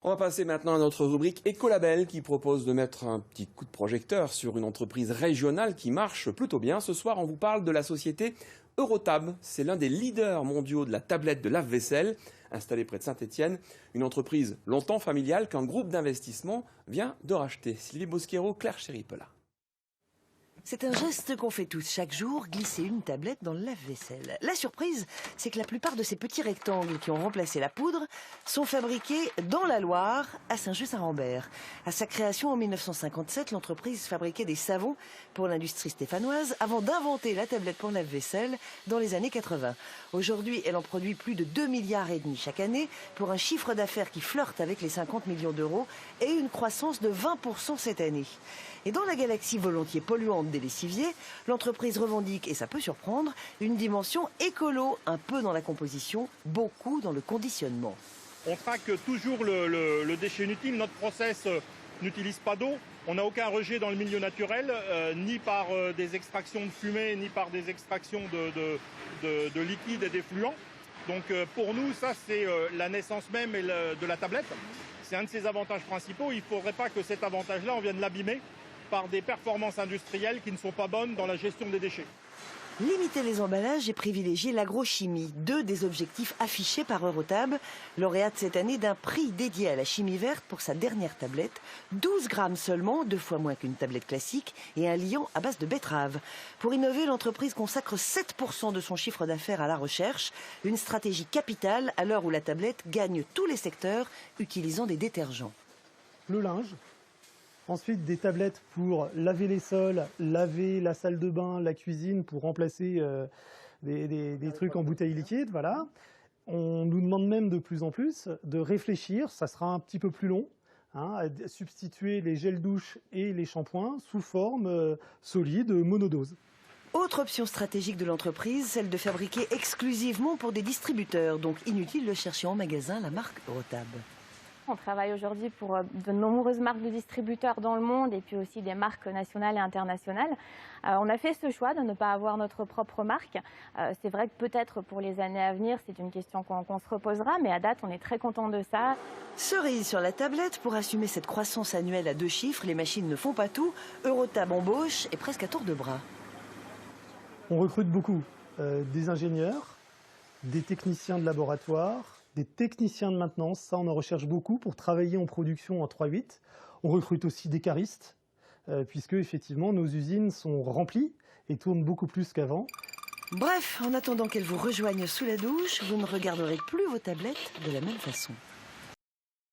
On va passer maintenant à notre rubrique Écolabel qui propose de mettre un petit coup de projecteur sur une entreprise régionale qui marche plutôt bien. Ce soir, on vous parle de la société Eurotab. C'est l'un des leaders mondiaux de la tablette de lave-vaisselle, installée près de Saint-Étienne. Une entreprise longtemps familiale qu'un groupe d'investissement vient de racheter. Sylvie Bosquero, Claire Chéripela. C'est un geste qu'on fait tous chaque jour, glisser une tablette dans le lave-vaisselle. La surprise, c'est que la plupart de ces petits rectangles qui ont remplacé la poudre sont fabriqués dans la Loire, à Saint-Just-Saint-Rambert. À sa création en 1957, l'entreprise fabriquait des savons pour l'industrie stéphanoise avant d'inventer la tablette pour lave-vaisselle dans les années 80. Aujourd'hui, elle en produit plus de 2,5 milliards chaque année pour un chiffre d'affaires qui flirte avec les 50 millions d'euros et une croissance de 20% cette année. Et dans la galaxie volontiers polluante des lessiviers, l'entreprise revendique, et ça peut surprendre, une dimension écolo, un peu dans la composition, beaucoup dans le conditionnement. On traque toujours le déchet inutile. Notre process n'utilise pas d'eau. On n'a aucun rejet dans le milieu naturel, ni par des extractions de fumée, ni par des extractions de liquides et d'effluents. Donc pour nous, ça c'est la naissance même de la tablette. C'est un de ses avantages principaux. Il ne faudrait pas que cet avantage-là, on vienne l'abîmer par des performances industrielles qui ne sont pas bonnes dans la gestion des déchets. Limiter les emballages et privilégier l'agrochimie, deux des objectifs affichés par Eurotab, lauréate cette année d'un prix dédié à la chimie verte pour sa dernière tablette, 12 grammes seulement, 2 fois moins qu'une tablette classique, et un liant à base de betterave. Pour innover, l'entreprise consacre 7% de son chiffre d'affaires à la recherche, une stratégie capitale à l'heure où la tablette gagne tous les secteurs utilisant des détergents. Le linge. Ensuite, des tablettes pour laver les sols, laver la salle de bain, la cuisine, pour remplacer des trucs en bouteille liquide. Voilà. On nous demande même de plus en plus de réfléchir, ça sera un petit peu plus long, à substituer les gels douche et les shampoings sous forme solide, monodose. Autre option stratégique de l'entreprise, celle de fabriquer exclusivement pour des distributeurs. Donc inutile de chercher en magasin la marque Eurotab. On travaille aujourd'hui pour de nombreuses marques de distributeurs dans le monde et puis aussi des marques nationales et internationales. On a fait ce choix de ne pas avoir notre propre marque. C'est vrai que peut-être pour les années à venir, c'est une question qu'on se reposera, mais à date, on est très content de ça. Cerise sur la tablette, pour assumer cette croissance annuelle à 2 chiffres, les machines ne font pas tout. Eurotab embauche et presque à tour de bras. On recrute beaucoup des ingénieurs, des techniciens de laboratoire, des techniciens de maintenance, ça on en recherche beaucoup pour travailler en production en 3/8. On recrute aussi des caristes, puisque effectivement nos usines sont remplies et tournent beaucoup plus qu'avant. Bref, en attendant qu'elles vous rejoignent sous la douche, vous ne regarderez plus vos tablettes de la même façon.